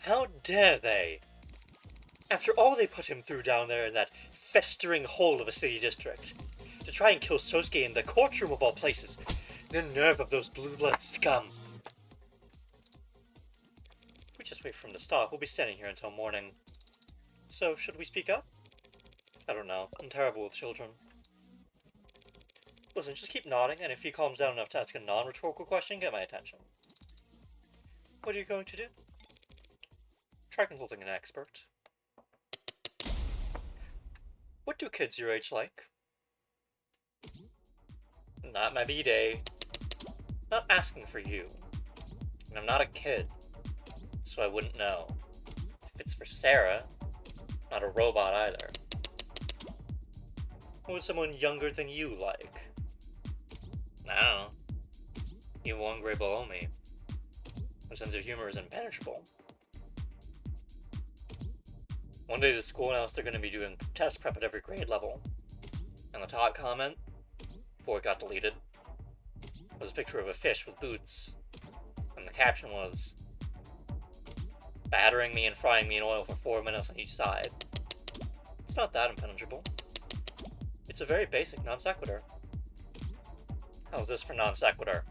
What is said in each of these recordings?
How dare they? After all they put him through down there in that festering hole of a city district, to try and kill Sosuke in the courtroom of all places, the nerve of those blue blood scum. If we just wait for him to stop, we'll be standing here until morning. So, should we speak up? I don't know. I'm terrible with children. Listen, just keep nodding, and if he calms down enough to ask a non-rhetorical question, get my attention. What are you going to do? Try consulting an expert. What do kids your age like? Not my B-day. Not asking for you. And I'm not a kid, so I wouldn't know. If it's for Sarah, not a robot either. What would someone younger than you like? I don't know. Even one grade below me. My sense of humor is impenetrable. One day the school announced they're going to be doing test prep at every grade level. And the top comment, before it got deleted, was a picture of a fish with boots. And the caption was, battering me and frying me in oil for 4 minutes on each side. It's not that impenetrable. It's a very basic non sequitur. How's this for non sequitur?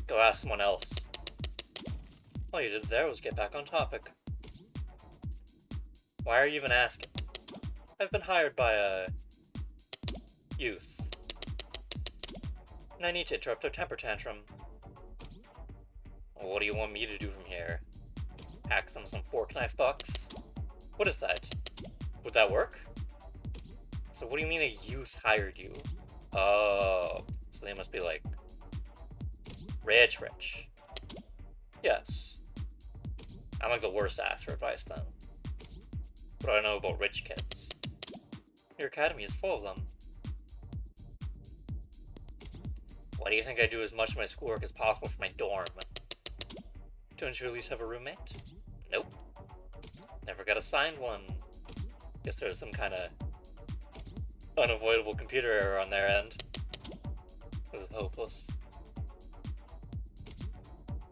Go ask someone else. All you did there was get back on topic. Why are you even asking? I've been hired by a youth, and I need to interrupt their temper tantrum. Well, what do you want me to do from here? Hack them some fork knife bucks? What is that? Would that work? So what do you mean a youth hired you? Oh, so they must be like rich. Yes. I'm like the worst ass for advice then. What do I know about rich kids? Your academy is full of them. Why do you think I do as much of my schoolwork as possible for my dorm? Don't you at least have a roommate? Nope. Never got assigned one. Guess there's some kind of unavoidable computer error on their end. This is hopeless.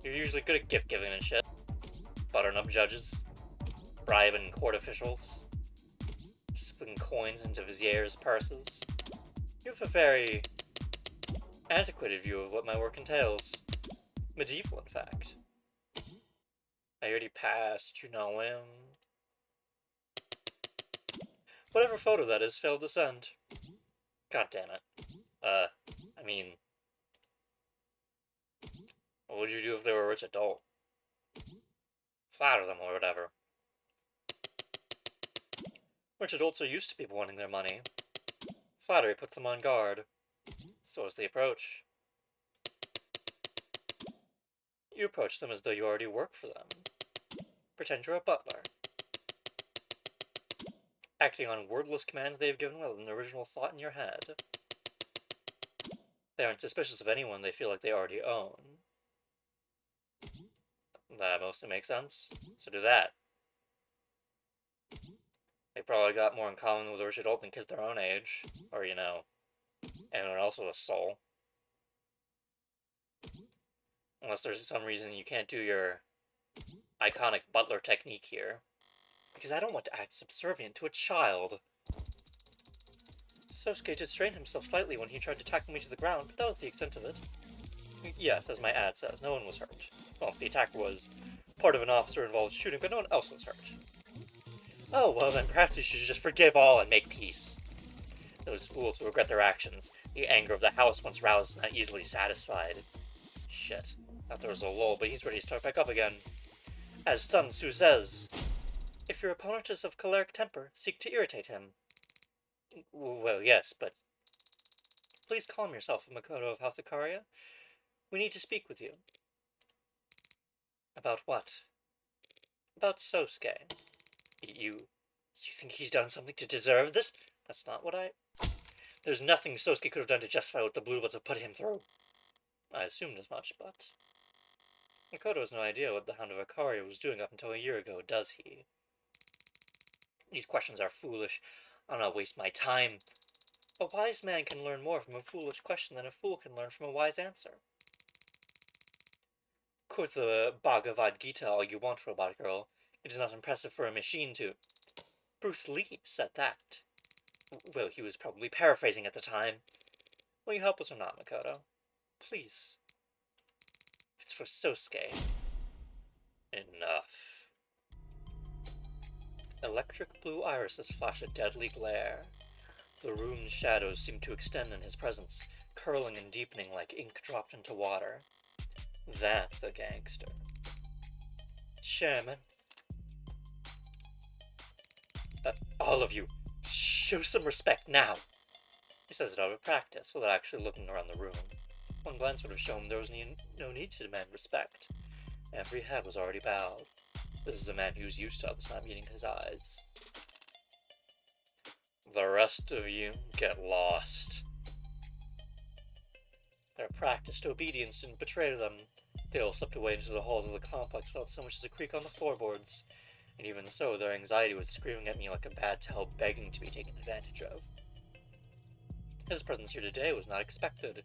You're usually good at gift giving and shit. Buttering up judges. Bribing court officials. Slipping coins into viziers' purses. You have a very antiquated view of what my work entails. Medieval, in fact. I already passed, you know him. Whatever photo that is failed to send. God damn it. I mean... What would you do if they were a rich adult? Flatter them or whatever. Rich adults are used to people wanting their money. Flattery puts them on guard. So is the approach. You approach them as though you already work for them. Pretend you're a butler. Acting on wordless commands they've given without an original thought in your head. They aren't suspicious of anyone they feel like they already own. That mostly makes sense. So do that. They probably got more in common with a rich adult than kids their own age. Or, you know, anyone else with a soul. Unless there's some reason you can't do your iconic butler technique here. Because I don't want to act subservient to a child. Sosuke did strain himself slightly when he tried to tackle me to the ground, but that was the extent of it. Yes, as my ad says, no one was hurt. Well, the attack was part of an officer-involved shooting, but no one else was hurt. Oh, well then perhaps you should just forgive all and make peace. Those fools who regret their actions, the anger of the house once roused is not easily satisfied. Shit. Thought there was a lull, but he's ready to start back up again. As Sun Tzu says, if your opponent is of choleric temper, seek to irritate him. Well, yes, but... Please calm yourself, Makoto of House Ikaria. We need to speak with you. About what? About Sosuke. You think he's done something to deserve this? That's not what I... There's nothing Sosuke could have done to justify what the Blue Bloods have put him through. I assumed as much, but... Makoto has no idea what the Hound of Ikaria was doing up until a year ago, does he? These questions are foolish. I'll not waste my time. A wise man can learn more from a foolish question than a fool can learn from a wise answer. Quote the Bhagavad Gita all you want, Robot Girl. It is not impressive for a machine to... Bruce Lee said that. Well, he was probably paraphrasing at the time. Will you help us or not, Makoto? Please. It's for Sosuke. Enough. Electric blue irises flash a deadly glare. The room's shadows seem to extend in his presence, curling and deepening like ink dropped into water. That's a gangster. Chairman. All of you, show some respect now. He says it out of practice, without actually looking around the room. One glance would have shown there was no need to demand respect. Every head was already bowed. This is a man who's used to others not meeting his eyes. The rest of you get lost. Their practiced obedience didn't betray them. They all slipped away into the halls of the complex without so much as a creak on the floorboards. And even so, their anxiety was screaming at me like a bad tale begging to be taken advantage of. His presence here today was not expected.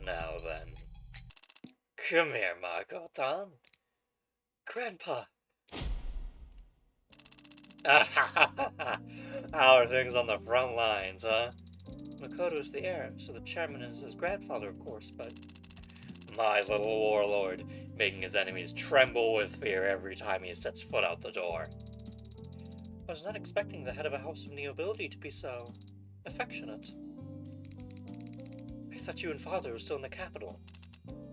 Now then. Come here, Makoto. Grandpa. How are things on the front lines, huh? Makoto's the heir, so the chairman is his grandfather, of course, but... My little warlord, making his enemies tremble with fear every time he sets foot out the door. I was not expecting the head of a house of nobility to be so... affectionate. I thought you and father were still in the capital.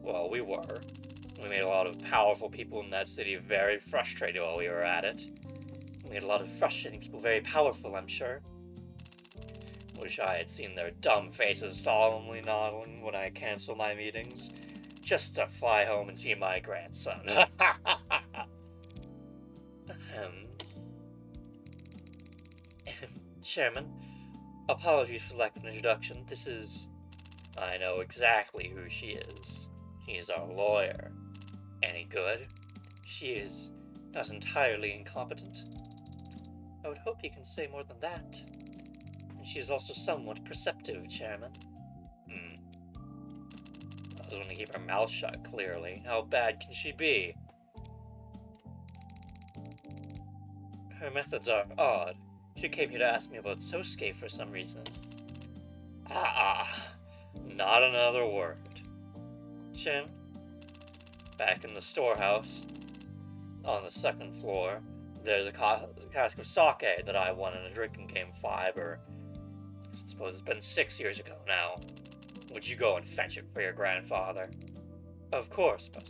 Well, we were. We made a lot of powerful people in that city very frustrated while we were at it. We made a lot of frustrating people very powerful, I'm sure. Wish I had seen their dumb faces solemnly nodding when I cancel my meetings, just to fly home and see my grandson. Chairman, apologies for lack of introduction. This is... I know exactly who she is. She is our lawyer. Any good? She is not entirely incompetent. I would hope you can say more than that. And she is also somewhat perceptive, Chairman. I was going to keep her mouth shut, clearly. How bad can she be? Her methods are odd. She came here to ask me about Sosuke for some reason. Not another word. Jim, back in the storehouse, on the second floor, there's a cask of sake that I won in a drinking game 5, or I suppose it's been 6 years ago now. Would you go and fetch it for your grandfather? Of course, but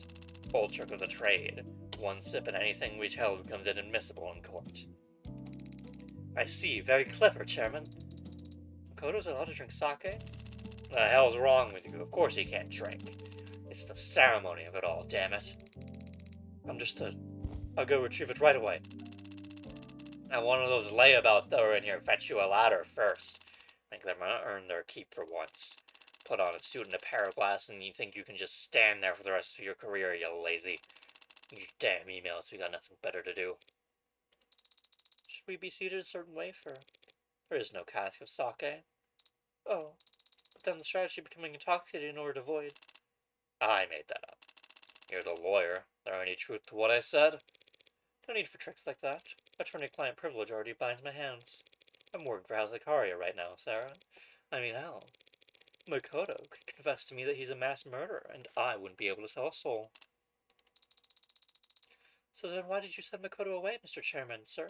old trick of the trade. One sip in anything we tell becomes inadmissible in court. I see. Very clever, Chairman. Makoto's allowed to drink sake? The hell's wrong with you? Of course he can't drink. It's the ceremony of it all, damn it. Understood. I'll go retrieve it right away. And one of those layabouts that were in here fetch you a ladder first. Think they're gonna earn their keep for once. Put on a suit and a pair of glasses and you think you can just stand there for the rest of your career, you lazy. You damn emails, we got nothing better to do. Should we be seated a certain way for... There is no cask of sake. Oh, but then the strategy becoming intoxicated in order to avoid... I made that up. You're the lawyer. There any truth to what I said? No need for tricks like that. Attorney-client privilege already binds my hands. I'm working for House Ikaria right now, Sarah. I mean, hell. Makoto could confess to me that he's a mass murderer, and I wouldn't be able to tell a soul. So then why did you send Makoto away, Mr. Chairman, sir?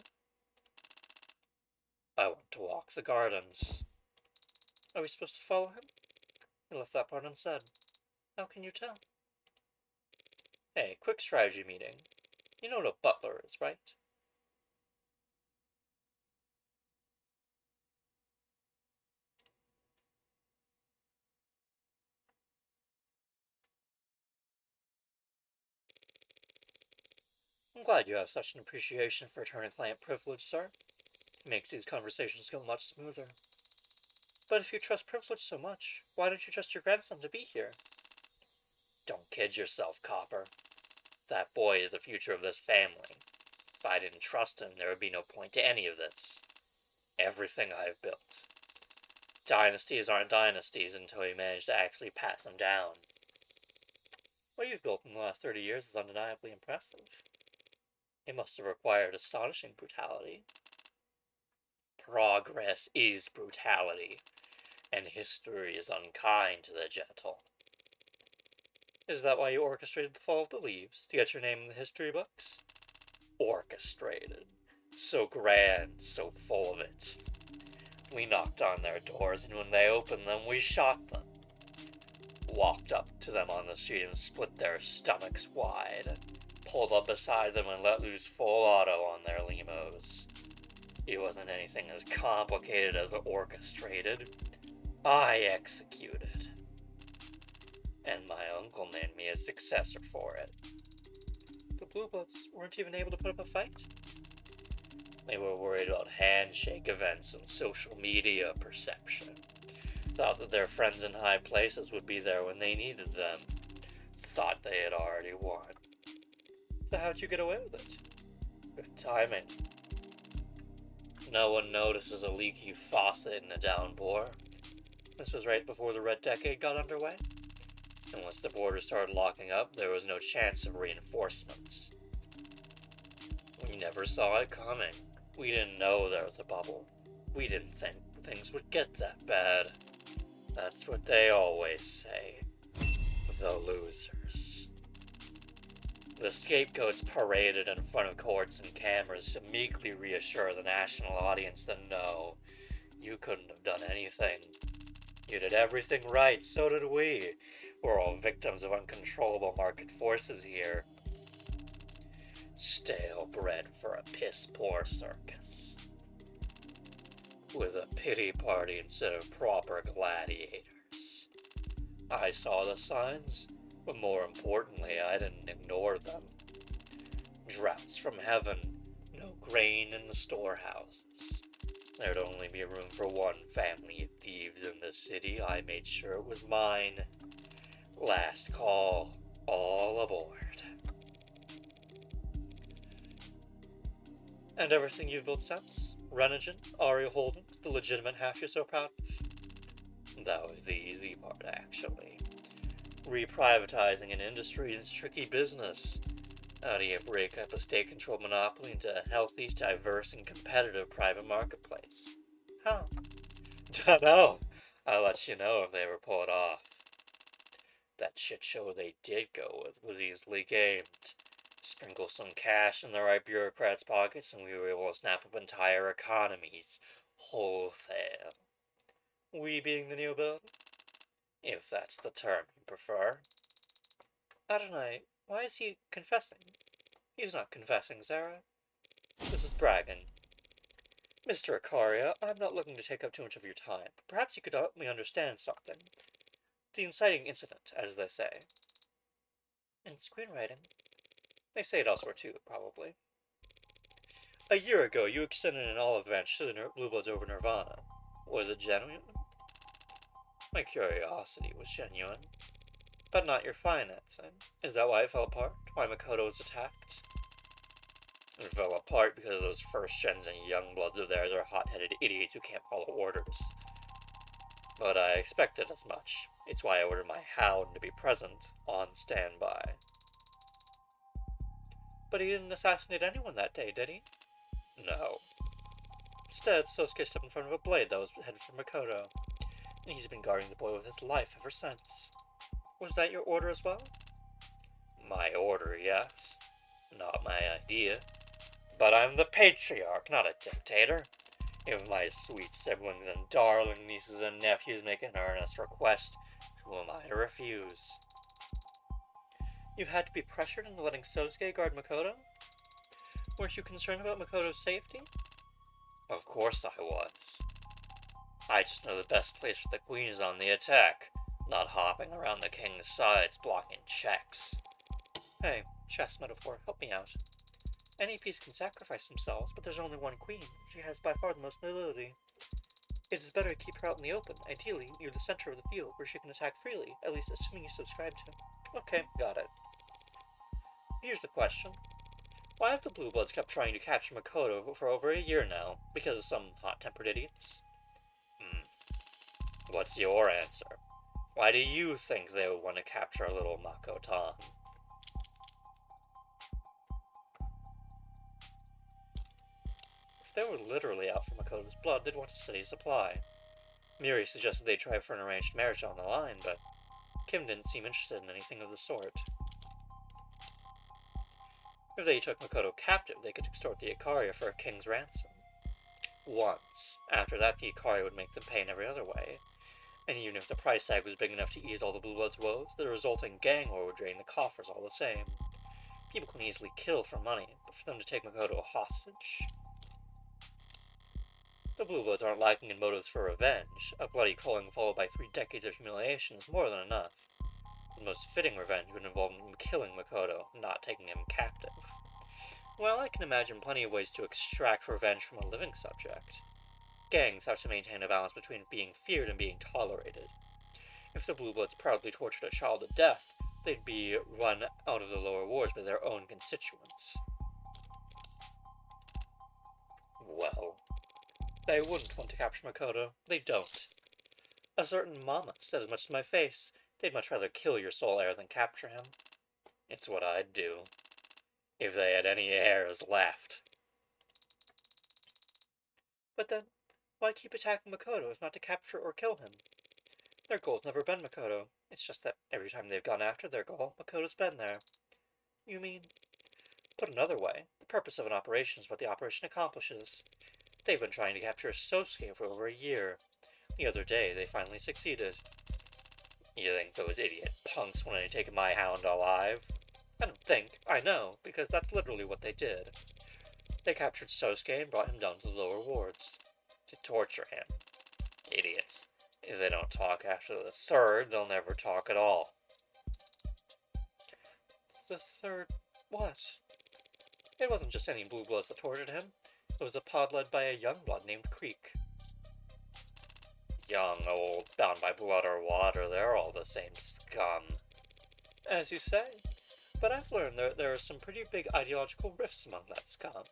I want to walk the gardens. Are we supposed to follow him? He left that part unsaid. How can you tell? Hey, quick strategy meeting. You know what a butler is, right? I'm glad you have such an appreciation for attorney-client privilege, sir. It makes these conversations go much smoother. But if you trust privilege so much, why don't you trust your grandson to be here? Don't kid yourself, Copper. That boy is the future of this family. If I didn't trust him, there would be no point to any of this. Everything I've built. Dynasties aren't dynasties until you manage to actually pass them down. What you've built in the last 30 years is undeniably impressive. It must have required astonishing brutality. Progress is brutality, and history is unkind to the gentle. Is that why you orchestrated the fall of the leaves, to get your name in the history books? Orchestrated. So grand, so full of it. We knocked on their doors, and when they opened them, we shot them. Walked up to them on the street and split their stomachs wide. Pulled up beside them and let loose full auto on their limos. It wasn't anything as complicated as orchestrated. I executed. And my uncle named me a successor for it. The Blue Bloods weren't even able to put up a fight? They were worried about handshake events and social media perception. Thought that their friends in high places would be there when they needed them. Thought they had already won. So how'd you get away with it? Good timing. No one notices a leaky faucet in a downpour. This was right before the Red Decade got underway. And once the borders started locking up, there was no chance of reinforcements. We never saw it coming. We didn't know there was a bubble. We didn't think things would get that bad. That's what they always say. The losers. The scapegoats paraded in front of courts and cameras to meekly reassure the national audience that no, you couldn't have done anything. You did everything right, so did we. We're all victims of uncontrollable market forces here. Stale bread for a piss-poor circus. With a pity party instead of proper gladiators. I saw the signs, but more importantly, I didn't ignore them. Droughts from heaven, no grain in the storehouses. There'd only be room for one family of thieves in the city. I made sure it was mine. Last call, all aboard. And everything you've built since? Renogen, Aria Holdings, the legitimate half you're so proud of? That was the easy part, actually. Reprivatizing an industry is tricky business. How do you break up a state-controlled monopoly into a healthy, diverse, and competitive private marketplace? How? Dunno. I'll let you know if they ever pull it off. That shit show they did go with was easily gamed. Sprinkle some cash in the right bureaucrats' pockets, and we were able to snap up entire economies. Wholesale. We being the new build? If that's the term you prefer. Adonai, why is he confessing? He's not confessing, Sarah. This is bragging. Mr. Ikaria, I'm not looking to take up too much of your time, but perhaps you could help me understand something. The inciting incident, as they say. In screenwriting. They say it elsewhere too, probably. A year ago, you extended an olive branch to the Blue Bloods over Nirvana. Was it genuine? My curiosity was genuine. But not your financing. Is that why it fell apart? Why Makoto was attacked? It fell apart because those first gens and young bloods of theirs are hot-headed idiots who can't follow orders. But I expected as much. It's why I ordered my hound to be present, on standby. But he didn't assassinate anyone that day, did he? No. Instead, Sosuke stepped in front of a blade that was headed for Makoto, and he's been guarding the boy with his life ever since. Was that your order as well? My order, yes. Not my idea. But I'm the patriarch, not a dictator. If my sweet siblings and darling nieces and nephews make an earnest request, who am I to refuse? You had to be pressured into letting Sosuke guard Makoto? Weren't you concerned about Makoto's safety? Of course I was. I just know the best place for the queen is on the attack, not hopping around the king's sides blocking checks. Hey, chess metaphor, help me out. Any piece can sacrifice themselves, but there's only one queen. She has by far the most mobility. It is better to keep her out in the open, ideally near the center of the field, where she can attack freely, at least assuming you subscribe to him. Okay, got it. Here's the question. Why have the Blue Bloods kept trying to capture Makoto for over a year now? Because of some hot-tempered idiots? What's your answer? Why do you think they would want to capture little Makoto? they were literally out for Makoto's blood, they'd want a steady supply. Miri suggested they try for an arranged marriage on the line, but Kim didn't seem interested in anything of the sort. If they took Makoto captive, they could extort the Ikaria for a king's ransom. Once. After that, the Ikaria would make them pay in every other way. And even if the price tag was big enough to ease all the Blue Bloods' woes, the resulting gang war would drain the coffers all the same. People can easily kill for money, but for them to take Makoto hostage? The Blue Bloods aren't lacking in motives for revenge. A bloody culling followed by 3 decades of humiliation is more than enough. The most fitting revenge would involve killing Makoto, not taking him captive. Well, I can imagine plenty of ways to extract revenge from a living subject. Gangs have to maintain a balance between being feared and being tolerated. If the Blue Bloods proudly tortured a child to death, they'd be run out of the lower wards by their own constituents. Well, they wouldn't want to capture Makoto. They don't. A certain mama said as much to my face. They'd much rather kill your soul heir than capture him. It's what I'd do, if they had any heirs left. But then, why keep attacking Makoto if not to capture or kill him? Their goal's never been Makoto. It's just that every time they've gone after their goal, Makoto's been there. You mean? Put another way, the purpose of an operation is what the operation accomplishes. They've been trying to capture Sosuke for over a year. The other day, they finally succeeded. You think those idiot punks wanted to take my hound alive? I don't think. I know, because that's literally what they did. They captured Sosuke and brought him down to the lower wards. To torture him. Idiots. If they don't talk after the 3rd, they'll never talk at all. The 3rd what? It wasn't just any Blue Bloods that tortured him. It was a pod led by a young blood named Creek. Young, old, bound by blood or water, they're all the same scum. As you say. But I've learned there are some pretty big ideological rifts among that scum.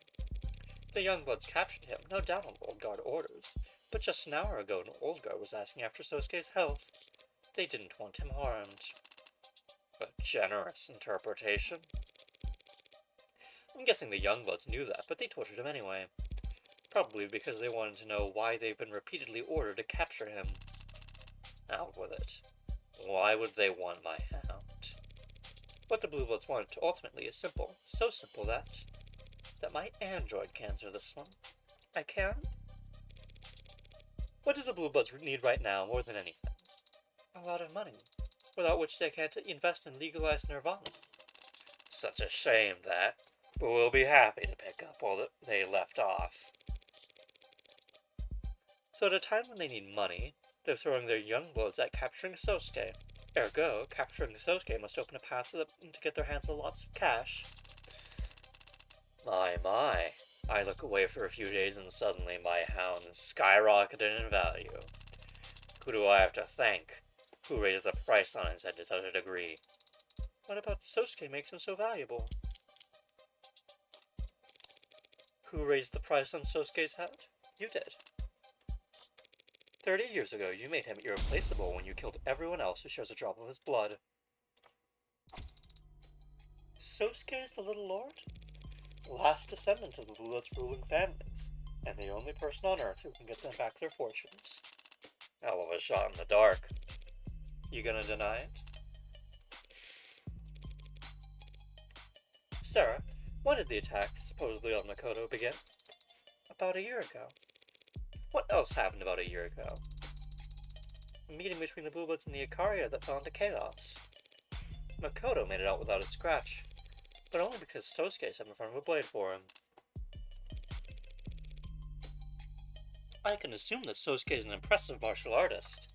The young bloods captured him, no doubt on Old Guard orders, but just an hour ago an Old Guard was asking after Sosuke's health. They didn't want him harmed. A generous interpretation. I'm guessing the young bloods knew that, but they tortured him anyway. Probably because they wanted to know why they've been repeatedly ordered to capture him. Out with it. Why would they want my hound? What the Blue Bloods wanted ultimately is simple. So simple that my android can answer this one. I can? What do the Blue Bloods need right now more than anything? A lot of money, without which they can't invest in legalized nirvana. Such a shame that, but we'll be happy to pick up all that they left off. So at a time when they need money, they're throwing their young bloods at capturing Sosuke. Ergo, capturing Sosuke must open a path for them to get their hands on lots of cash. My. I look away for a few days and suddenly my hound skyrocketed in value. Who do I have to thank? Who raised the price on it to such a degree? What about Sosuke makes him so valuable? Who raised the price on Sosuke's head? You did. 30 years ago, you made him irreplaceable when you killed everyone else who shares a drop of his blood. Sosuke is the Little Lord? The last descendant of the Blue Bloods' ruling families, and the only person on Earth who can get them back their fortunes. Hell of a shot in the dark. You gonna deny it? Sarah, when did the attack, supposedly on Makoto, begin? About a year ago. What else happened about a year ago? A meeting between the Blue Bloods and the Ikaria that fell into chaos. Makoto made it out without a scratch, but only because Sosuke sat in front of a blade for him. I can assume that Sosuke is an impressive martial artist,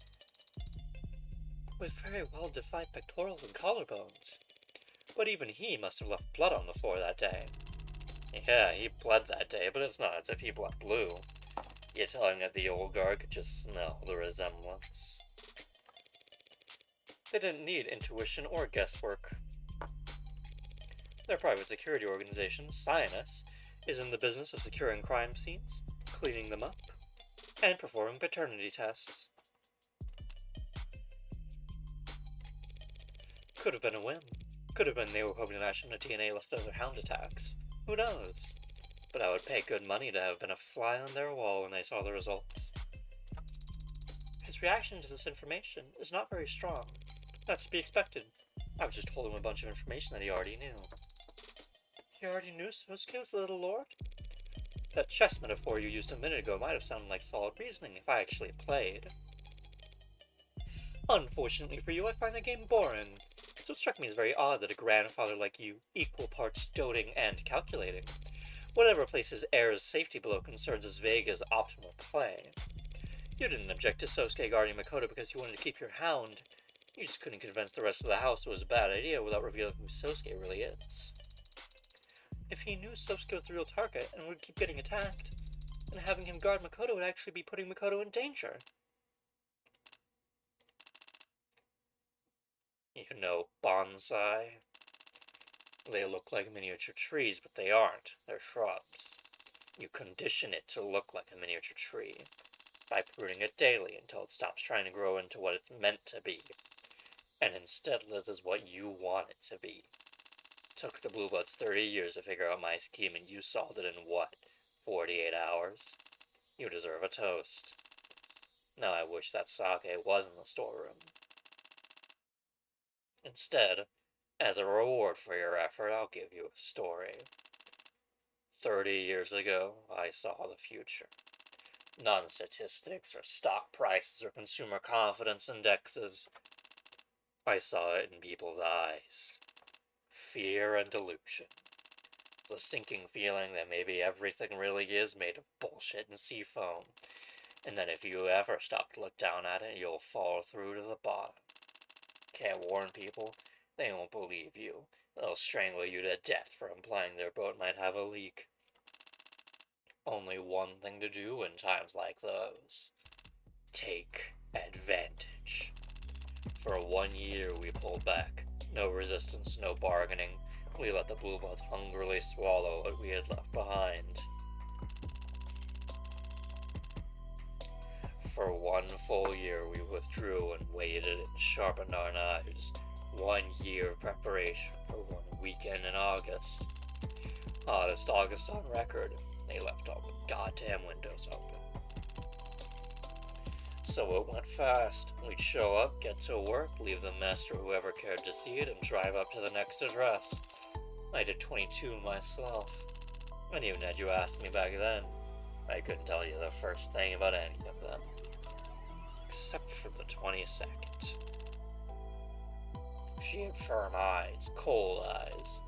with very well-defined pectorals and collarbones. But even he must have left blood on the floor that day. Yeah, he bled that day, but it's not as if he bled blue. You're telling that the Old Guard could just smell the resemblance? They didn't need intuition or guesswork. Their private security organization, Cyanus, is in the business of securing crime scenes, cleaning them up, and performing paternity tests. Could have been a whim. Could have been they were hoping to match him to DNA left other hound attacks. Who knows? but I would pay good money to have been a fly on their wall when they saw the results. His reaction to this information is not very strong. That's to be expected. I was just told him a bunch of information that he already knew. He already knew Sosuke was the little lord? That chess metaphor you used a minute ago might have sounded like solid reasoning if I actually played. Unfortunately for you, I find the game boring. So it struck me as very odd that a grandfather like you, equal parts doting and calculating, would ever place his heir's safety below concerns as vague as optimal play. You didn't object to Sosuke guarding Makoto because you wanted to keep your hound. You just couldn't convince the rest of the house it was a bad idea without revealing who Sosuke really is. If he knew Sosuke was the real target and would keep getting attacked, then having him guard Makoto would actually be putting Makoto in danger. You know bonsai? They look like miniature trees, but they aren't. They're shrubs. You condition it to look like a miniature tree by pruning it daily until it stops trying to grow into what it's meant to be, and instead lives as what you want it to be. Took the Blue Bloods 30 years to figure out my scheme, and you solved it in what, 48 hours? You deserve a toast. Now I wish that sake was in the storeroom. Instead, as a reward for your effort, I'll give you a story. 30 years ago, I saw the future. None statistics or stock prices or consumer confidence indexes. I saw it in people's eyes. Fear and delusion. The sinking feeling that maybe everything really is made of bullshit and seafoam, and that if you ever stop to look down at it, you'll fall through to the bottom. Can't warn people, they won't believe you. They'll strangle you to death for implying their boat might have a leak. Only one thing to do in times like those. Take advantage. For 1 year we pulled back. No resistance, no bargaining. We let the Blue Bloods hungrily swallow what we had left behind. For 1 full year we withdrew and waited and sharpened our knives. 1 year of preparation for 1 weekend in August. Hottest August on record. They left all the goddamn windows open. So it went fast. We'd show up, get to work, leave the mess for whoever cared to see it, and drive up to the next address. I did 22 myself. And even had you asked me back then, I couldn't tell you the first thing about any of them. Except for the 22nd. She had firm eyes, cold eyes.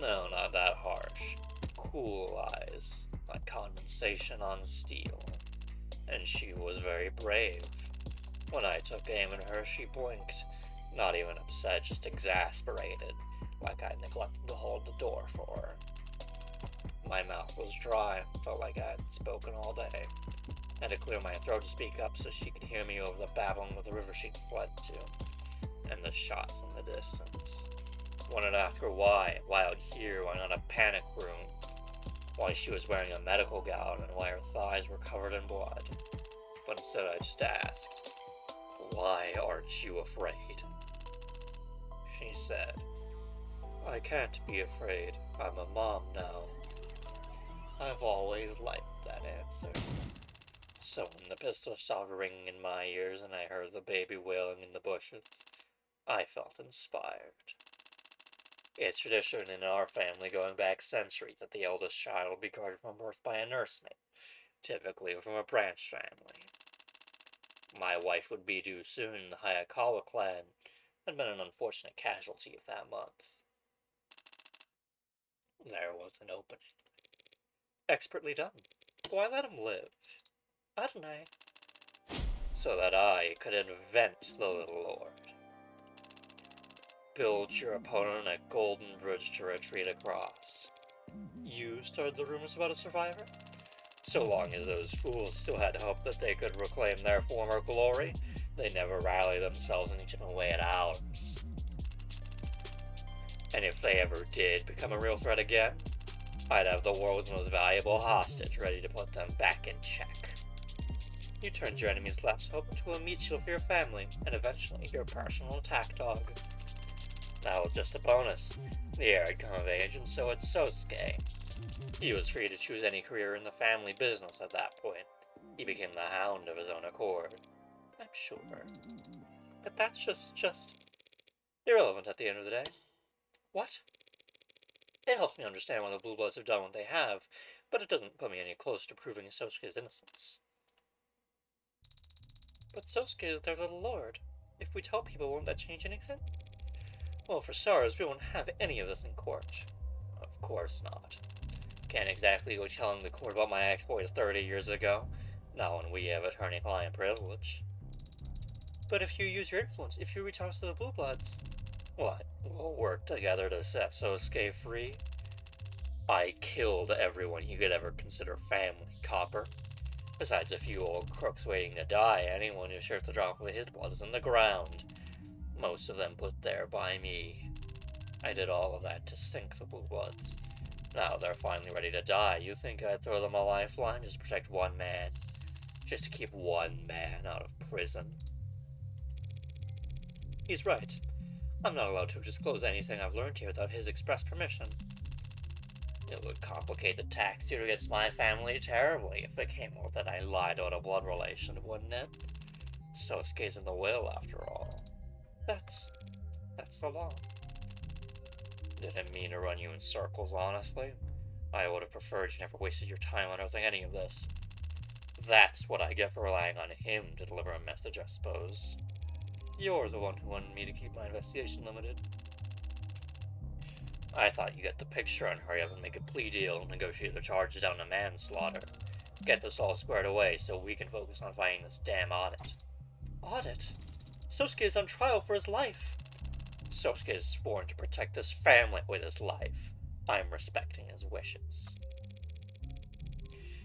No, not that harsh. Cool eyes, like condensation on steel. And she was very brave. When I took aim at her, she blinked. Not even upset, just exasperated, like I neglected to hold the door for her. My mouth was dry, felt like I hadn't spoken all day. I had to clear my throat to speak up so she could hear me over the babbling of the river she'd fled to, and the shots in the distance. Wanted to ask her why out here, why not a panic room, why she was wearing a medical gown, and why her thighs were covered in blood. But instead I just asked, "Why aren't you afraid?" She said, "I can't be afraid. I'm a mom now." I've always liked that answer. So when the pistol stopped ringing in my ears and I heard the baby wailing in the bushes, I felt inspired. It's tradition in our family going back centuries that the eldest child will be guarded from birth by a nursemaid, typically from a branch family. My wife would be due soon. The Hayakawa clan had been an unfortunate casualty of that month. There was an opening. Expertly done. Why let him live? Hadn't I? So that I could invent the little lord. Build your opponent a golden bridge to retreat across. You started the rumors about a survivor? So long as those fools still had hope that they could reclaim their former glory, they never rallied themselves and chipped away at ours. And if they ever did become a real threat again, I'd have the world's most valuable hostage ready to put them back in check. You turned your enemy's last hope into a meat shield for your family, and eventually your personal attack dog. That was just a bonus. The heir had come of age, and so had Sosuke. He was free to choose any career in the family business at that point. He became the Hound of his own accord. I'm sure. But that's just irrelevant at the end of the day. What? It helps me understand why the Blue Bloods have done what they have, but it doesn't put me any closer to proving Sosuke's innocence. But Sosuke is their little lord. If we tell people, won't that change anything? Well, for starters, we won't have any of this in court. Of course not. Can't exactly go telling the court about my exploits 30 years ago, not when we have attorney-client privilege. But if you use your influence, if you reach out to the Blue Bloods, what? We'll work together to set Sosuke free? I killed everyone you could ever consider family, Copper. Besides a few old crooks waiting to die, anyone who shares the drop of his blood is in the ground. Most of them put there by me. I did all of that to sink the Blue Bloods. Now they're finally ready to die. You think I'd throw them a lifeline just to protect one man? Just to keep one man out of prison? He's right. I'm not allowed to disclose anything I've learned here without his express permission. It would complicate the tax suit against my family terribly if it came out that I lied about a blood relation, wouldn't it? Sosuke's in the will, after all. That's the law. Didn't mean to run you in circles, honestly. I would have preferred you never wasted your time unearthing any of this. That's what I get for relying on him to deliver a message, I suppose. You're the one who wanted me to keep my investigation limited. I thought you'd get the picture and hurry up and make a plea deal and negotiate the charges down to manslaughter. Get this all squared away so we can focus on fighting this damn audit. Audit? Sosuke is on trial for his life. Sosuke is sworn to protect this family with his life. I'm respecting his wishes.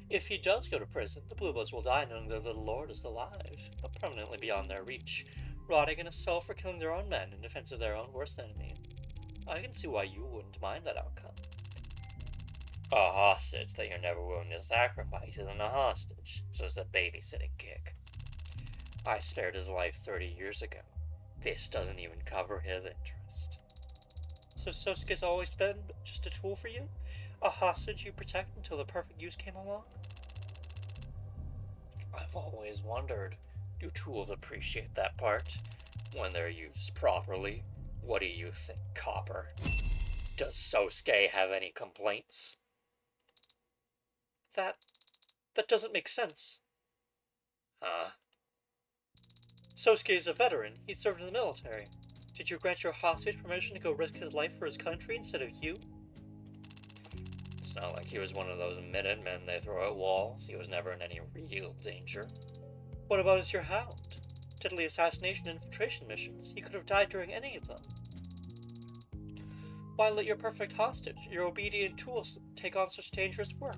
If he does go to prison, the Blue Bloods will die knowing their little lord is alive, but permanently beyond their reach, rotting in a cell for killing their own men in defense of their own worst enemy. I can see why you wouldn't mind that outcome. A hostage that you're never willing to sacrifice isn't a hostage, it's just a babysitting gig. I spared his life 30 years ago. This doesn't even cover his interest. So Sosuke's always been just a tool for you? A hostage you protect until the perfect use came along? I've always wondered, do tools appreciate that part? When they're used properly? What do you think, Copper? Does Sosuke have any complaints? That doesn't make sense. Huh? Sosuke is a veteran. He served in the military. Did you grant your hostage permission to go risk his life for his country instead of you? It's not like he was one of those Minutemen they throw at walls. He was never in any real danger. What about your hound? Deadly assassination and infiltration missions. He could have died during any of them. Why let your perfect hostage, your obedient tools, take on such dangerous work?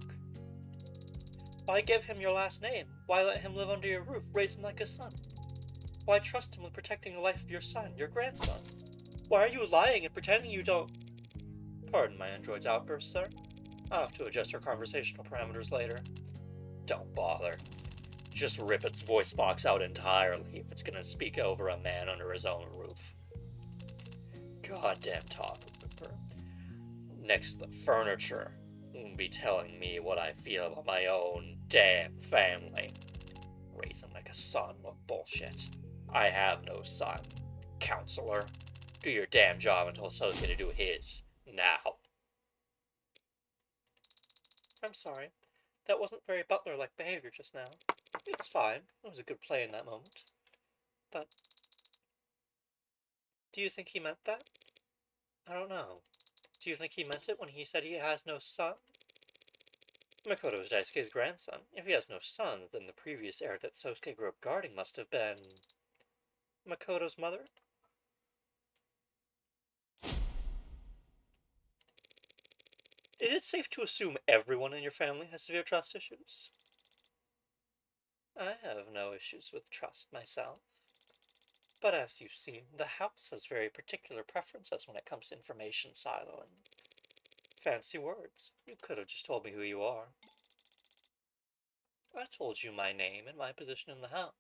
Why give him your last name? Why let him live under your roof, raise him like a son? Why trust him with protecting the life of your son, your grandson? Why are you lying and pretending you don't... Pardon my android's outburst, sir. I'll have to adjust our conversational parameters later. Don't bother. Just rip its voice box out entirely if it's gonna speak over a man under his own roof. Goddamn top ripper. Next to the furniture, won't be telling me what I feel about my own damn family. Raising like a son, what bullshit. I have no son. Counselor, do your damn job and tell Sosuke to do his. Now. I'm sorry. That wasn't very butler-like behavior just now. It's fine. It was a good play in that moment. But... do you think he meant that? I don't know. Do you think he meant it when he said he has no son? Makoto is Daisuke's grandson. If he has no son, then the previous heir that Sosuke grew up guarding must have been... Makoto's mother? Is it safe to assume everyone in your family has severe trust issues? I have no issues with trust myself. But as you've seen, the house has very particular preferences when it comes to information siloing. Fancy words. You could have just told me who you are. I told you my name and my position in the house.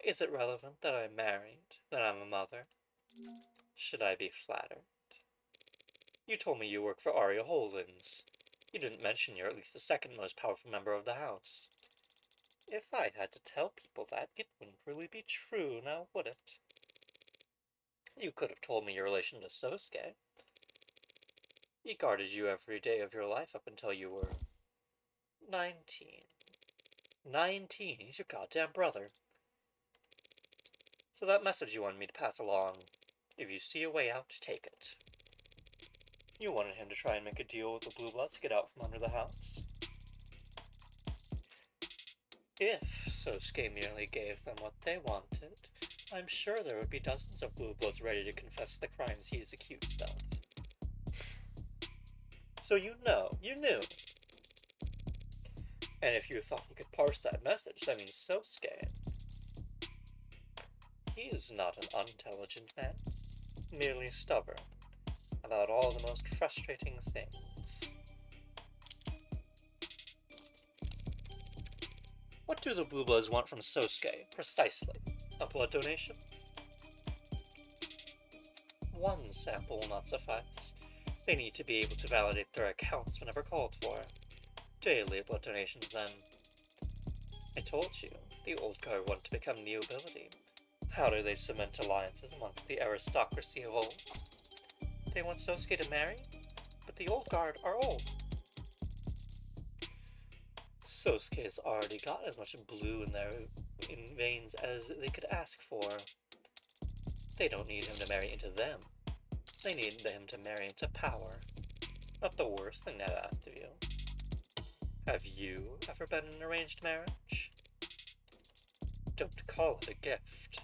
Is it relevant that I'm married, that I'm a mother? Should I be flattered? You told me you work for Aria Holdings. You didn't mention you're at least the second most powerful member of the house. If I had to tell people that, it wouldn't really be true, now would it? You could have told me your relation to Sosuke. He guarded you every day of your life up until you were 19. 19? He's your goddamn brother. So that message you wanted me to pass along, if you see a way out, take it. You wanted him to try and make a deal with the Blue Bloods to get out from under the house. If Sosuke merely gave them what they wanted, I'm sure there would be dozens of Blue Bloods ready to confess the crimes he is accused of. So you knew. And if you thought you could parse that message, that means Sosuke. He is not an unintelligent man, merely stubborn about all the most frustrating things. What do the Blue Bloods want from Sosuke, precisely? A blood donation? One sample will not suffice. They need to be able to validate their accounts whenever called for. Daily blood donations, then. I told you, the old guard want to become nobility. How do they cement alliances amongst the aristocracy of old? They want Sosuke to marry, but the old guard are old. Sosuke's already got as much blue in their veins as they could ask for. They don't need him to marry into them. They need him to marry into power. Not the worst thing they've asked of you. Have you ever been in an arranged marriage? Don't call it a gift.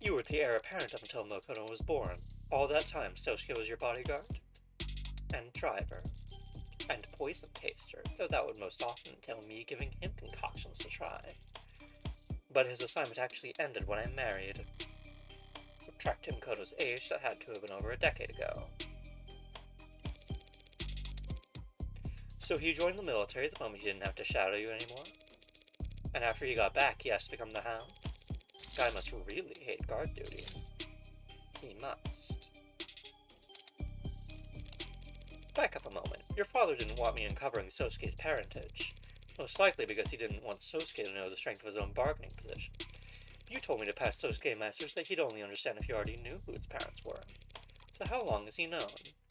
You were the heir apparent up until Makoto was born. All that time, Sosuke was your bodyguard? And driver. And poison taster, though that would most often entail me giving him concoctions to try. But his assignment actually ended when I married. Subtract Makoto's age, that had to have been over a decade ago. So he joined the military the moment he didn't have to shadow you anymore? And after he got back, he has to become the Hound? Guy must really hate guard duty. He must. Back up a moment. Your father didn't want me uncovering Sosuke's parentage. Most likely because he didn't want Sosuke to know the strength of his own bargaining position. You told me to pass Sosuke a message that he'd only understand if he already knew who his parents were. So how long has he known?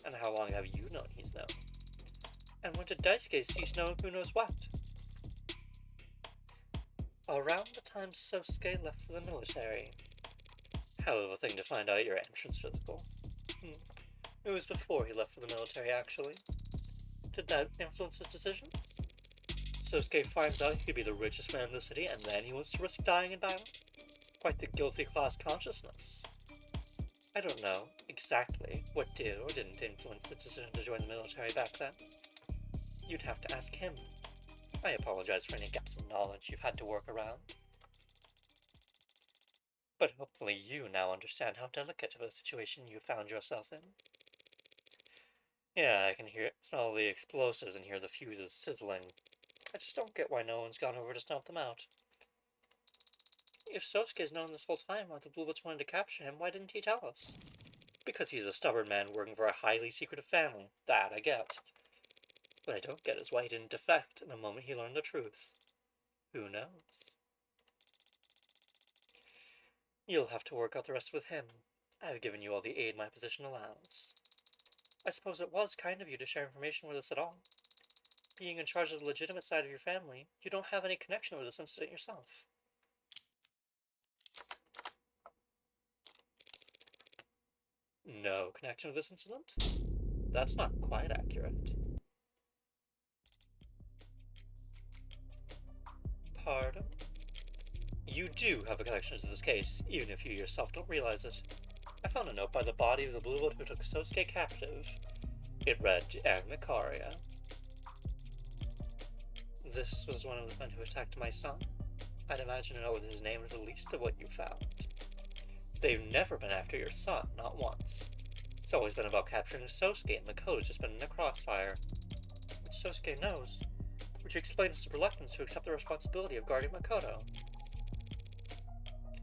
And how long have you known he's known? And when did Daisuke cease knowing who knows what? Around the time Sosuke left for the military. Hell of a thing to find out your entrance physical. It was before he left for the military, actually. Did that influence his decision? Sosuke finds out he could be the richest man in the city, and then he wants to risk dying in battle? Quite the guilty class consciousness. I don't know exactly what did or didn't influence the decision to join the military back then. You'd have to ask him. I apologize for any gaps of knowledge you've had to work around. But hopefully you now understand how delicate of a situation you found yourself in. Yeah, I can smell the explosives and hear the fuses sizzling. I just don't get why no one's gone over to snuff them out. If Sosuke's known this whole time why the Blue Bloods wanted to capture him, why didn't he tell us? Because he's a stubborn man working for a highly secretive family. That I get. What I don't get is why he didn't defect in the moment he learned the truth. Who knows? You'll have to work out the rest with him. I've given you all the aid my position allows. I suppose it was kind of you to share information with us at all. Being in charge of the legitimate side of your family, you don't have any connection with this incident yourself. No connection with this incident? That's not quite accurate. Pardon? You do have a connection to this case, even if you yourself don't realize it. I found a note by the body of the Blue Blood who took Sosuke captive. It read, Anne Mikaria. This was one of the men who attacked my son. I'd imagine to know his name is the least of what you found. They've never been after your son, not once. It's always been about capturing Sosuke, and Makoto's just been in the crossfire. Which Sosuke knows, which explains his reluctance to accept the responsibility of guarding Makoto.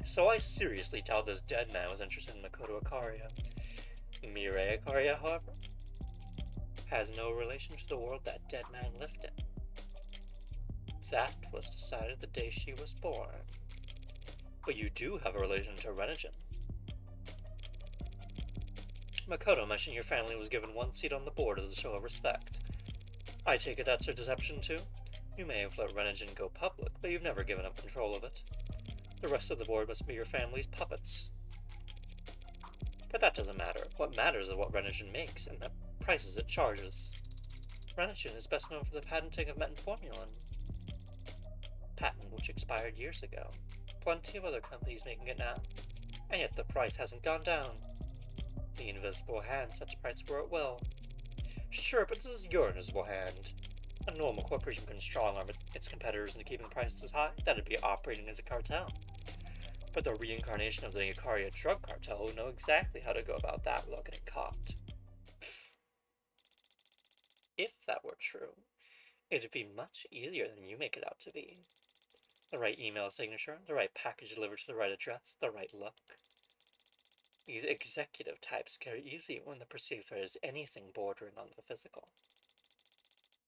So I seriously doubt this dead man was interested in Makoto Ikaria. Mirai Ikaria, however, has no relation to the world that dead man lived in. That was decided the day she was born. But you do have a relation to Renijin. Makoto mentioned your family was given one seat on the board as a show of respect. I take it that's a deception too? You may have let Renijin go public, but you've never given up control of it. The rest of the board must be your family's puppets. But that doesn't matter. What matters is what Renijin makes, and the prices it charges. Renijin is best known for the patenting of metformin, patent which expired years ago. Plenty of other companies making it now, and yet the price hasn't gone down. The invisible hand sets price where it will. Sure, but this is your invisible hand. A normal corporation can strong-arm its competitors into keeping prices high. That'd be operating as a cartel. But the reincarnation of the Ikaria drug cartel would know exactly how to go about that without getting caught. If that were true, it'd be much easier than you make it out to be. The right email signature, the right package delivered to the right address, the right look. These executive types care easy when the perceived threat is anything bordering on the physical.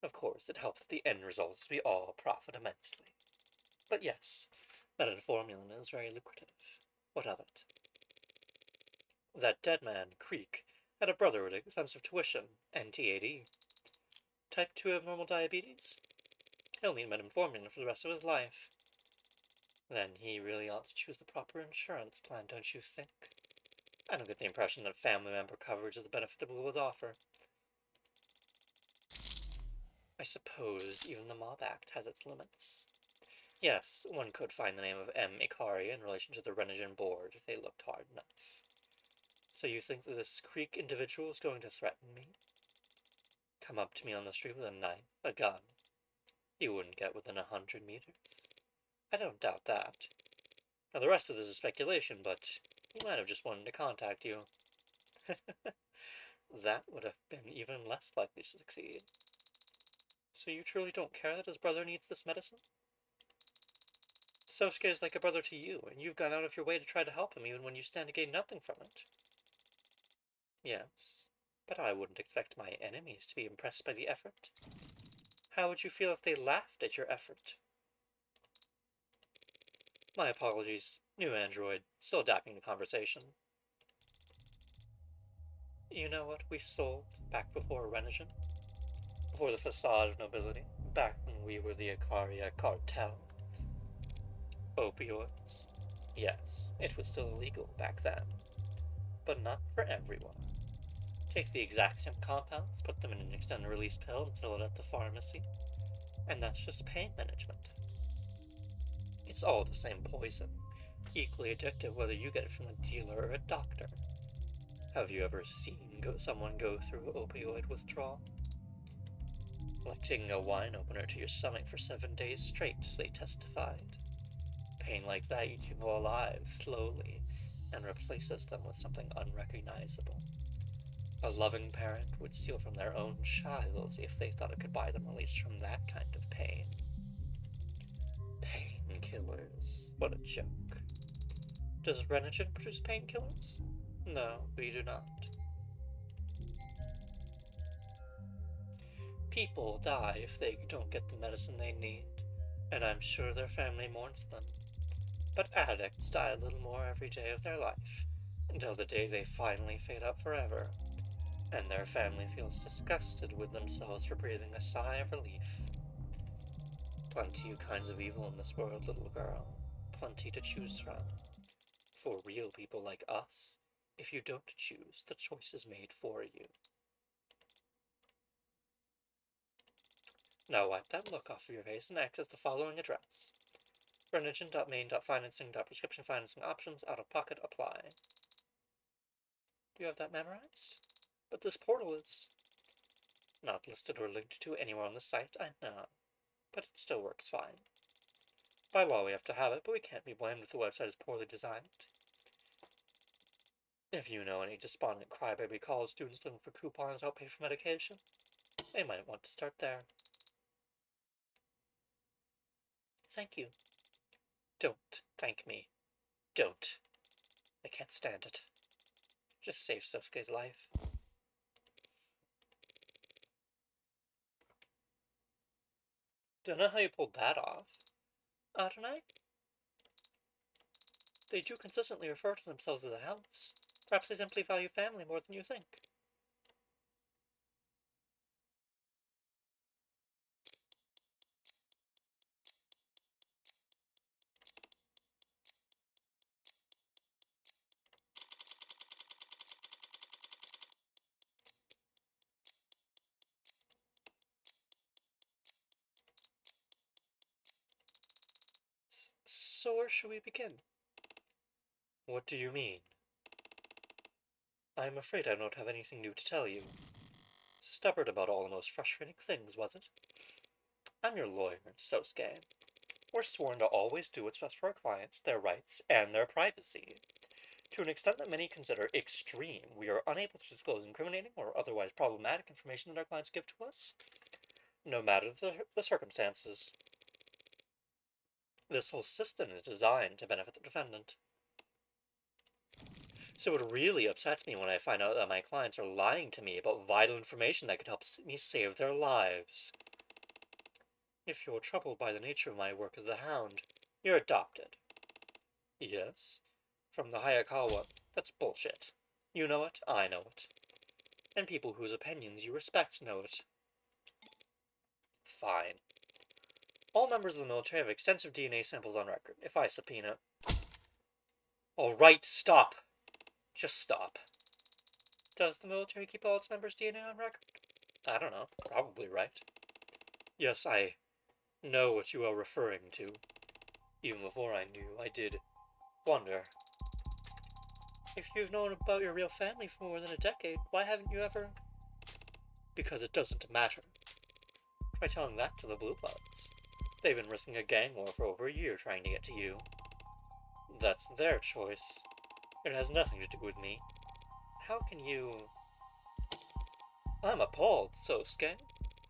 Of course, it helps that the end results we all profit immensely. But yes, metformin is very lucrative. What of it? That dead man, Creek, had a brother with expensive tuition, NTAD. Type 2 abnormal diabetes? He'll need metformin for the rest of his life. Then he really ought to choose the proper insurance plan, don't you think? I don't get the impression that family member coverage is the benefit the rules offer. I suppose even the Mob Act has its limits. Yes, one could find the name of M. Ikari in relation to the Renijin board if they looked hard enough. So you think that this Creek individual is going to threaten me? Come up to me on the street with a knife, a gun? You wouldn't get within 100 meters. I don't doubt that. Now the rest of this is speculation, but he might have just wanted to contact you. That would have been even less likely to succeed. So you truly don't care that his brother needs this medicine? Sosuke is like a brother to you, and you've gone out of your way to try to help him even when you stand to gain nothing from it. Yes, but I wouldn't expect my enemies to be impressed by the effort. How would you feel if they laughed at your effort? My apologies. New android, still adapting the conversation. You know what we sold back before Renijin? Before the facade of nobility? Back when we were the Ikaria cartel? Opioids? Yes, it was still illegal back then. But not for everyone. Take the exact same compounds, put them in an extended release pill and sell it at the pharmacy. And that's just pain management. It's all the same poison, equally addictive whether you get it from a dealer or a doctor. Have you ever seen someone go through opioid withdrawal? Like taking a wine opener to your stomach for 7 days straight, they testified. Pain like that eats people alive, slowly, and replaces them with something unrecognizable. A loving parent would steal from their own child if they thought it could buy them release from that kind of pain. Painkillers. What a joke. Does Renijin produce painkillers? No, we do not. People die if they don't get the medicine they need, and I'm sure their family mourns them. But addicts die a little more every day of their life, until the day they finally fade out forever, and their family feels disgusted with themselves for breathing a sigh of relief. Plenty of kinds of evil in this world, little girl. Plenty to choose from. For real people like us, if you don't choose, the choice is made for you. Now wipe that look off of your face and access the following address. Renijin.main.financing.prescription financing options, out-of-pocket, apply. Do you have that memorized? But this portal is not listed or linked to anywhere on the site, I know. But it still works fine. By law we have to have it, but we can't be blamed if the website is poorly designed. If you know any despondent crybaby college students looking for coupons to help pay for medication, they might want to start there. Thank you. Don't thank me. Don't. I can't stand it. Just save Sosuke's life. Don't know how you pulled that off. Adonai? They do consistently refer to themselves as a house. Perhaps they simply value family more than you think. So where should we begin? What do you mean? I'm afraid I don't have anything new to tell you. Stubborn about all the most frustrating things, was it? I'm your lawyer, Sosuke. We're sworn to always do what's best for our clients, their rights, and their privacy. To an extent that many consider extreme, we are unable to disclose incriminating or otherwise problematic information that our clients give to us, no matter the circumstances. This whole system is designed to benefit the defendant. So it really upsets me when I find out that my clients are lying to me about vital information that could help me save their lives. If you're troubled by the nature of my work as the Hound, you're adopted. Yes? From the Hayakawa. That's bullshit. You know it, I know it. And people whose opinions you respect know it. Fine. All members of the military have extensive DNA samples on record. If I subpoena... Alright, stop. Just stop. Does the military keep all its members' DNA on record? I don't know. Probably right. Yes, I know what you are referring to. Even before I knew, I did wonder. If you've known about your real family for more than a decade, why haven't you ever... Because it doesn't matter. Try telling that to the Blue Bloods. They've been risking a gang war for over a year trying to get to you. That's their choice. It has nothing to do with me. How can you... I'm appalled, Sosuke.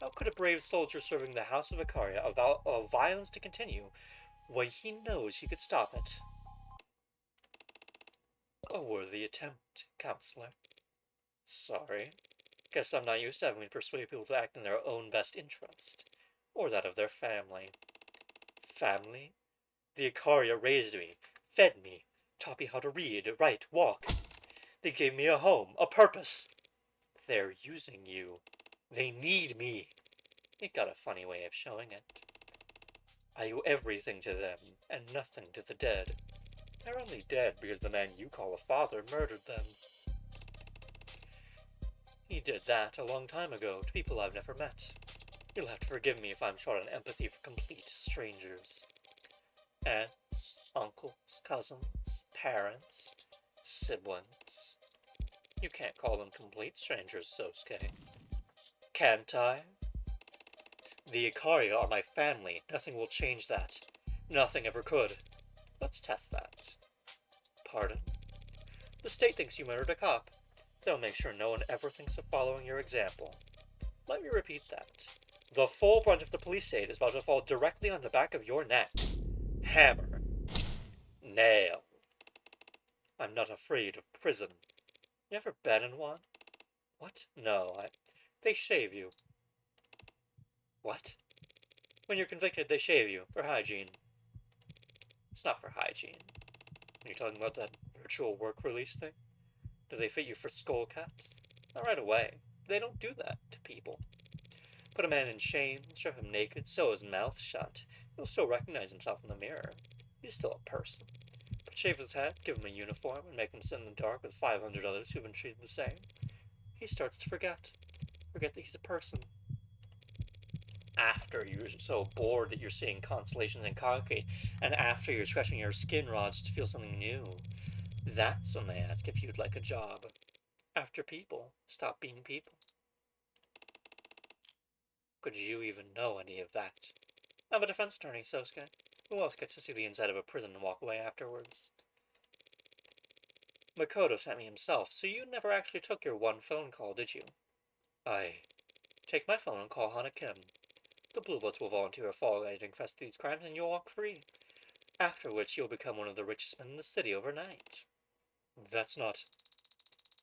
How could a brave soldier serving the House of Ikaria allow violence to continue when he knows he could stop it? A worthy attempt, counselor. Sorry. Guess I'm not used to having to persuade people to act in their own best interest, or that of their family. Family? The Ikaria raised me, fed me, taught me how to read, write, walk. They gave me a home, a purpose. They're using you. They need me. It got a funny way of showing it. I owe everything to them, and nothing to the dead. They're only dead because the man you call a father murdered them. He did that a long time ago to people I've never met. You'll have to forgive me if I'm short on empathy for complete strangers. Aunts, uncles, cousins, parents, siblings. You can't call them complete strangers, Sosuke. Can't I? The Ikaria are my family. Nothing will change that. Nothing ever could. Let's test that. Pardon? The state thinks you murdered a cop. They'll make sure no one ever thinks of following your example. Let me repeat that. The full brunt of the police state is about to fall directly on the back of your neck. Hammer. Nail. I'm not afraid of prison. You ever been in one? What? No, They shave you. What? When you're convicted, they shave you, for hygiene. It's not for hygiene. Are you talking about that virtual work release thing? Do they fit you for skull caps? Not right away. They don't do that to people. Put a man in chains, strip him naked, sew his mouth shut. He'll still recognize himself in the mirror. He's still a person. But shave his head, give him a uniform, and make him sit in the dark with 500 others who've been treated the same. He starts to forget. Forget that he's a person. After you're so bored that you're seeing constellations in concrete, and after you're stretching your skin rods to feel something new, that's when they ask if you'd like a job. After people stop being people. Could you even know any of that? I'm a defense attorney, Sosuke. Who else gets to see the inside of a prison and walk away afterwards? Makoto sent me himself, so you never actually took your one phone call, did you? Take my phone and call Hana Kim. The Blue Bloods will volunteer a fall guy to confess these crimes and you'll walk free. After which you'll become one of the richest men in the city overnight. That's not...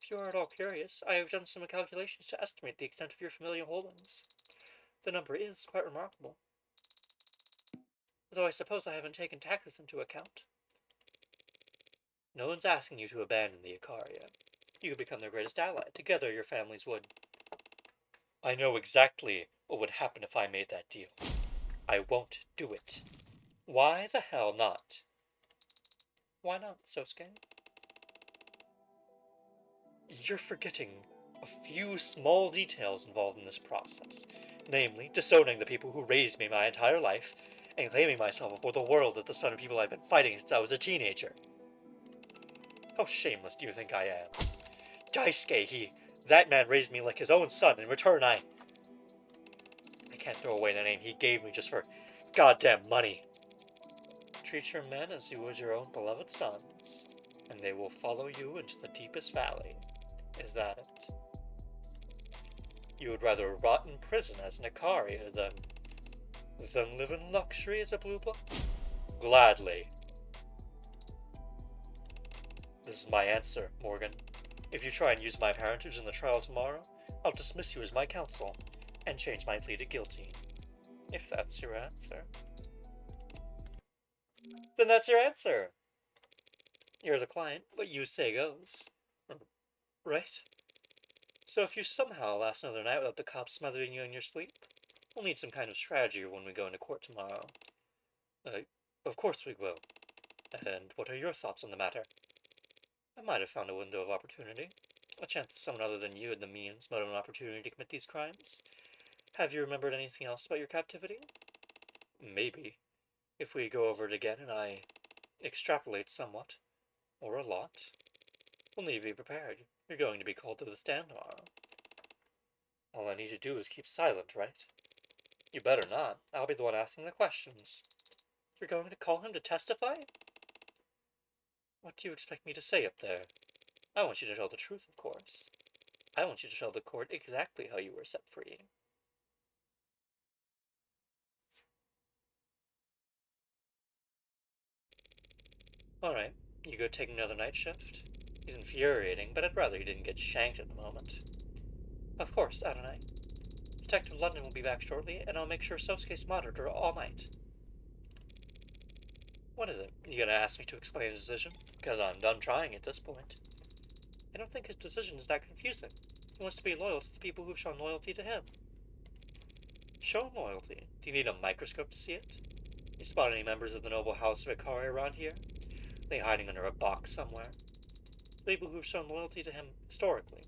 If you are at all curious, I have done some calculations to estimate the extent of your familial holdings. The number is quite remarkable, though I suppose I haven't taken taxes into account. No one's asking you to abandon the Icaria. You could become their greatest ally. Together, your families would. I know exactly what would happen if I made that deal. I won't do it. Why the hell not? Why not, Sosuke? You're forgetting a few small details involved in this process. Namely, disowning the people who raised me my entire life, and claiming myself before the world as the son of people I've been fighting since I was a teenager. How shameless do you think I am? Daisuke, that man raised me like his own son. In return, I can't throw away the name he gave me just for goddamn money. Treat your men as you would your own beloved sons, and they will follow you into the deepest valley. Is that it? You would rather rot in prison as an Icaria than live in luxury as a blue book? Gladly. This is my answer, Morgan. If you try and use my parentage in the trial tomorrow, I'll dismiss you as my counsel, and change my plea to guilty. If that's your answer. Then that's your answer! You're the client, what you say goes. Right? So if you somehow last another night without the cops smothering you in your sleep, we'll need some kind of strategy when we go into court tomorrow. Of course we will. And what are your thoughts on the matter? I might have found a window of opportunity. A chance that someone other than you had the means might have an opportunity to commit these crimes. Have you remembered anything else about your captivity? Maybe. If we go over it again and I extrapolate somewhat, or a lot, we'll need to be prepared. You're going to be called to the stand tomorrow. All I need to do is keep silent, right? You better not. I'll be the one asking the questions. You're going to call him to testify? What do you expect me to say up there? I want you to tell the truth, of course. I want you to tell the court exactly how you were set free. Alright, you go take another night shift? He's infuriating, but I'd rather he didn't get shanked at the moment. Of course, Adonai. Detective London will be back shortly, and I'll make sure Sosuke's monitored all night. What is it? You gonna ask me to explain his decision? Because I'm done trying at this point. I don't think his decision is that confusing. He wants to be loyal to the people who've shown loyalty to him. Shown loyalty? Do you need a microscope to see it? You spot any members of the noble house of Ikari around here? They hiding under a box somewhere? People who've shown loyalty to him historically.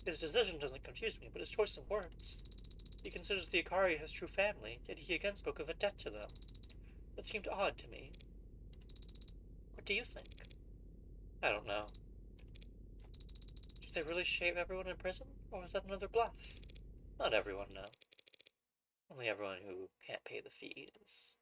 His decision doesn't confuse me, but his choice of words. He considers the Ikari his true family, yet he again spoke of a debt to them. That seemed odd to me. What do you think? I don't know. Did they really shave everyone in prison, or was that another bluff? Not everyone, no. Only everyone who can't pay the fees.